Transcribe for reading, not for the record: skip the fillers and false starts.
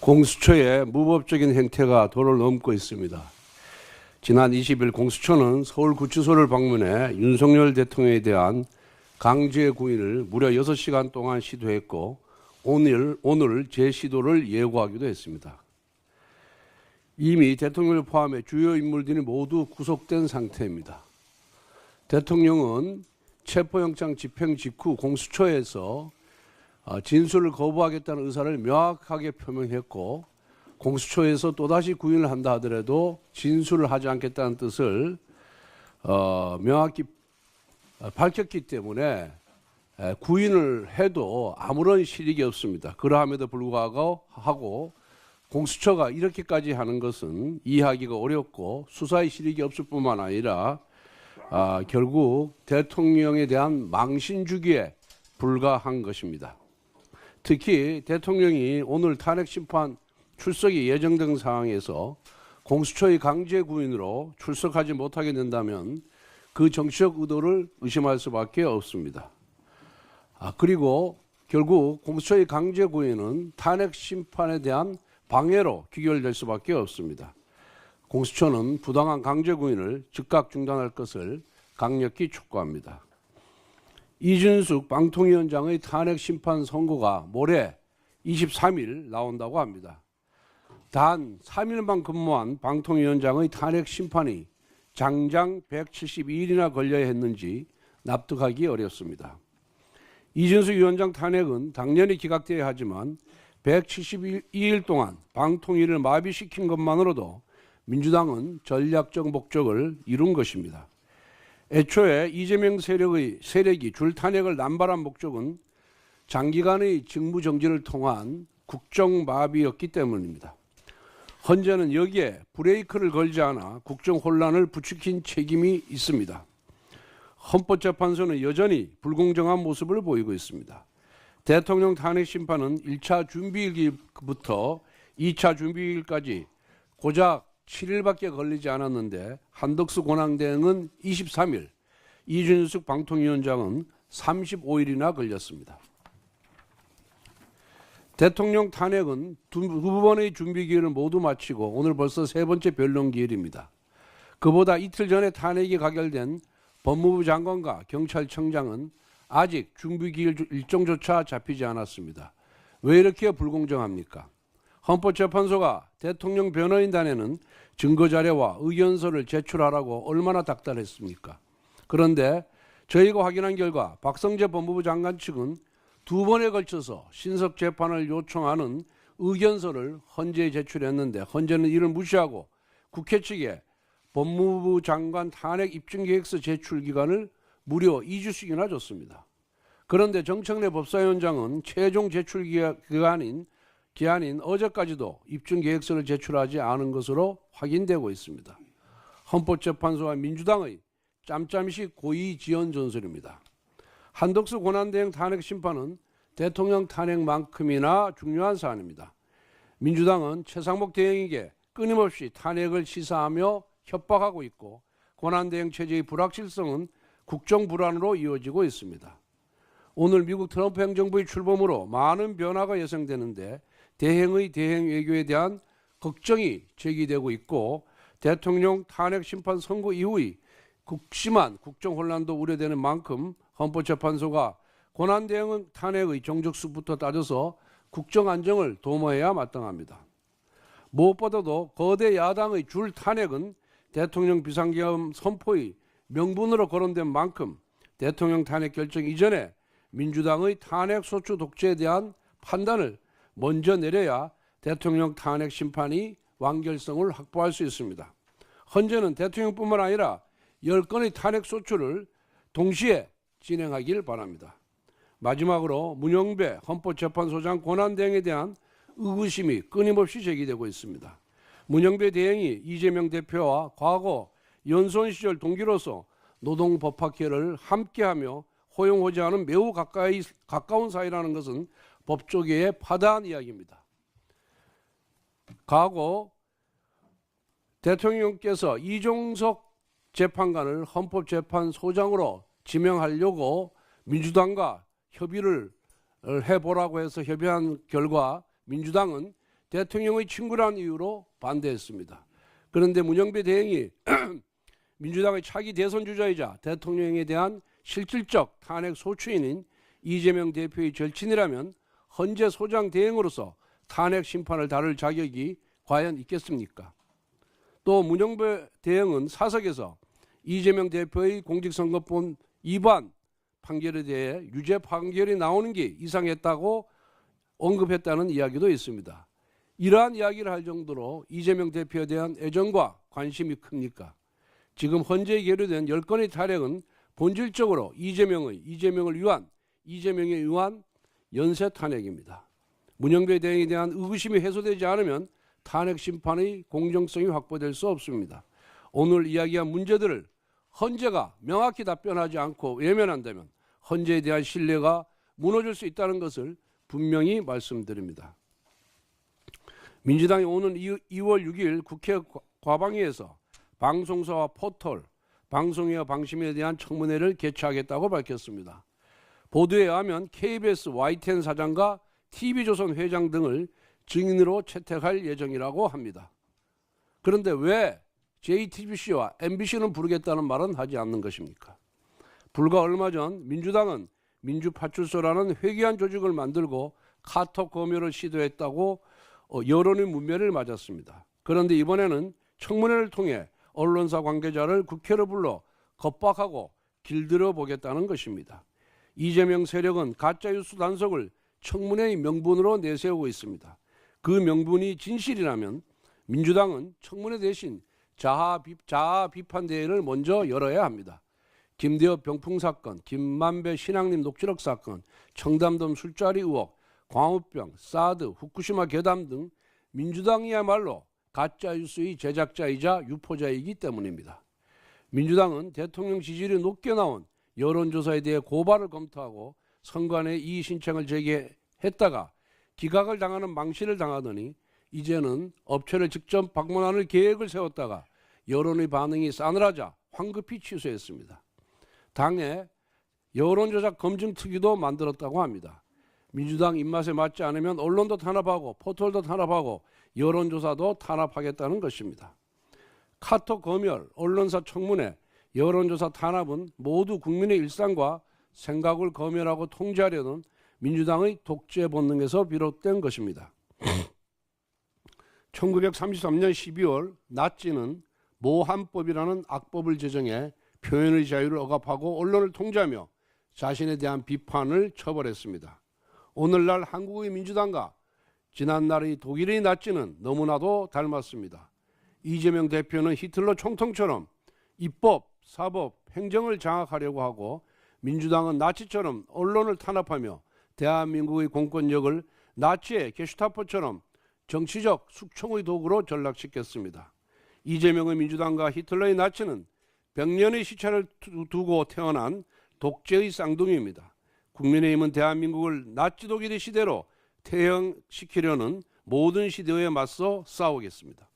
공수처의 무법적인 행태가 도를 넘고 있습니다. 지난 20일 공수처는 서울구치소를 방문해 윤석열 대통령에 대한 강제 구인을 무려 6시간 동안 시도했고 오늘 재시도를 예고하기도 했습니다. 이미 대통령을 포함해 주요 인물들이 모두 구속된 상태입니다. 대통령은 체포영장 집행 직후 공수처에서 진술을 거부하겠다는 의사를 명확하게 표명했고, 공수처에서 또다시 구인을 한다 하더라도 진술을 하지 않겠다는 뜻을 명확히 밝혔기 때문에 구인을 해도 아무런 실익이 없습니다. 그러함에도 불구하고 공수처가 이렇게까지 하는 것은 이해하기가 어렵고 수사의 실익이 없을 뿐만 아니라 결국 대통령에 대한 망신 주기에 불과한 것입니다. 특히 대통령이 오늘 탄핵 심판 출석이 예정된 상황에서 공수처의 강제 구인으로 출석하지 못하게 된다면 그 정치적 의도를 의심할 수밖에 없습니다. 그리고 결국 공수처의 강제 구인은 탄핵 심판에 대한 방해로 귀결될 수밖에 없습니다. 공수처는 부당한 강제 구인을 즉각 중단할 것을 강력히 촉구합니다. 이준숙 방통위원장의 탄핵 심판 선고가 모레 23일 나온다고 합니다. 단 3일만 근무한 방통위원장의 탄핵 심판이 장장 172일이나 걸려야 했는지 납득하기 어렵습니다. 이준숙 위원장 탄핵은 당연히 기각되어야 하지만 172일 동안 방통위를 마비시킨 것만으로도 민주당은 전략적 목적을 이룬 것입니다. 애초에 이재명 세력이 줄 탄핵을 남발한 목적은 장기간의 직무정지를 통한 국정마비였기 때문입니다. 헌재는 여기에 브레이크를 걸지 않아 국정혼란을 부추긴 책임이 있습니다. 헌법재판소는 여전히 불공정한 모습을 보이고 있습니다. 대통령 탄핵 심판은 1차 준비일부터 2차 준비일까지 고작 7일밖에 걸리지 않았는데 한덕수 권한대행은 23일, 이준숙 방통위원장은 35일이나 걸렸습니다. 대통령 탄핵은 두 번의 준비 기일을 모두 마치고 오늘 벌써 세 번째 변론 기일입니다. 그보다 이틀 전에 탄핵이 가결된 법무부 장관과 경찰청장은 아직 준비 기일 일정조차 잡히지 않았습니다. 왜 이렇게 불공정합니까? 헌법재판소가 대통령 변호인단에는 증거자료와 의견서를 제출하라고 얼마나 닥달했습니까? 그런데 저희가 확인한 결과 박성재 법무부 장관 측은 두 번에 걸쳐서 신속재판을 요청하는 의견서를 헌재에 제출했는데 헌재는 이를 무시하고 국회 측에 법무부 장관 탄핵 입증계획서 제출 기간을 무려 2주씩이나 줬습니다. 그런데 정청래 법사위원장은 최종 제출 기한인 어제까지도 입증계획서를 제출하지 않은 것으로 확인되고 있습니다. 헌법재판소와 민주당의 짬짬이식 고의지연 전술입니다. 한덕수 권한대행 탄핵 심판은 대통령 탄핵만큼이나 중요한 사안입니다. 민주당은 최상목 대행에게 끊임없이 탄핵을 시사하며 협박하고 있고 권한대행 체제의 불확실성은 국정 불안으로 이어지고 있습니다. 오늘 미국 트럼프 행정부의 출범으로 많은 변화가 예상되는데 대행의 대행 외교에 대한 걱정이 제기되고 있고 대통령 탄핵 심판 선고 이후의 극심한 국정 혼란도 우려되는 만큼 헌법재판소가 권한대행 탄핵의 정적수부터 따져서 국정 안정을 도모해야 마땅합니다. 무엇보다도 거대 야당의 줄 탄핵은 대통령 비상계엄 선포의 명분으로 거론된 만큼 대통령 탄핵 결정 이전에 민주당의 탄핵 소추 독재에 대한 판단을 먼저 내려야 대통령 탄핵 심판이 완결성을 확보할 수 있습니다. 헌재는 대통령뿐만 아니라 10건의 탄핵 소추를 동시에 진행하길 바랍니다. 마지막으로 문영배 헌법재판소장 권한대행에 대한 의구심이 끊임없이 제기되고 있습니다. 문영배 대행이 이재명 대표와 과거 연수원 시절 동기로서 노동법학회를 함께하며 호용호제하는 매우 가까운 사이라는 것은 법조계의 파다한 이야기입니다. 과거 대통령께서 이종석 재판관을 헌법재판소장으로 지명하려고 민주당과 협의를 해보라고 해서 협의한 결과 민주당은 대통령의 친구란 이유로 반대했습니다. 그런데 문영배 대행이 민주당의 차기 대선 주자이자 대통령에 대한 실질적 탄핵 소추인인 이재명 대표의 절친이라면 헌재 소장 대행으로서 탄핵 심판을 다룰 자격이 과연 있겠습니까? 또 문영배 대행은 사석에서 이재명 대표의 공직선거법 위반 판결에 대해 유죄 판결이 나오는 게 이상했다고 언급했다는 이야기도 있습니다. 이러한 이야기를 할 정도로 이재명 대표에 대한 애정과 관심이 큽니까? 지금 헌재에 계류된 10건의 탄핵은 본질적으로 이재명을 위한 이재명에 의한 연쇄 탄핵입니다. 문영배 대행에 대한 의구심이 해소되지 않으면 탄핵 심판의 공정성이 확보될 수 없습니다. 오늘 이야기한 문제들을 헌재가 명확히 답변하지 않고 외면한다면 헌재에 대한 신뢰가 무너질 수 있다는 것을 분명히 말씀드립니다. 민주당이 오는 2월 6일 국회 과방위에서 방송사와 포털, 방송이와 방심에 대한 청문회를 개최하겠다고 밝혔습니다. 보도에 의하면 KBS YTN 사장과 TV조선 회장 등을 증인으로 채택할 예정이라고 합니다. 그런데 왜 JTBC와 MBC는 부르겠다는 말은 하지 않는 것입니까? 불과 얼마 전 민주당은 민주파출소라는 회귀한 조직을 만들고 카톡 검열을 시도했다고 여론의 문매를 맞았습니다. 그런데 이번에는 청문회를 통해 언론사 관계자를 국회로 불러 겁박하고 길들여 보겠다는 것입니다. 이재명 세력은 가짜뉴스 단속을 청문회의 명분으로 내세우고 있습니다. 그 명분이 진실이라면 민주당은 청문회 대신 자아 비판 대회를 먼저 열어야 합니다. 김대엽 병풍 사건, 김만배 신앙림 녹취록 사건, 청담동 술자리 의혹, 광우병, 사드, 후쿠시마 괴담 등 민주당이야말로 가짜뉴스의 제작자이자 유포자이기 때문입니다. 민주당은 대통령 지지율이 높게 나온 여론조사에 대해 고발을 검토하고 선관위에 이의 신청을 제기했다가 기각을 당하는 망신을 당하더니 이제는 업체를 직접 방문하는 계획을 세웠다가 여론의 반응이 싸늘하자 황급히 취소했습니다. 당에 여론조사 검증특위도 만들었다고 합니다. 민주당 입맛에 맞지 않으면 언론도 탄압하고 포털도 탄압하고 여론조사도 탄압하겠다는 것입니다. 카톡 검열, 언론사 청문회, 여론조사 탄압은 모두 국민의 일상과 생각을 검열하고 통제하려는 민주당의 독재 본능에서 비롯된 것입니다. 1933년 12월 나치는 모함법이라는 악법을 제정해 표현의 자유를 억압하고 언론을 통제하며 자신에 대한 비판을 처벌했습니다. 오늘날 한국의 민주당과 지난날의 독일의 나치는 너무나도 닮았습니다. 이재명 대표는 히틀러 총통처럼 입법, 사법, 행정을 장악하려고 하고 민주당은 나치처럼 언론을 탄압하며 대한민국의 공권력을 나치의 게슈타포처럼 정치적 숙청의 도구로 전락시켰습니다. 이재명의 민주당과 히틀러의 나치는 100년의 시차를 두고 태어난 독재의 쌍둥이입니다. 국민의힘은 대한민국을 나치 독일의 시대로 퇴행시키려는 모든 시대에 맞서 싸우겠습니다.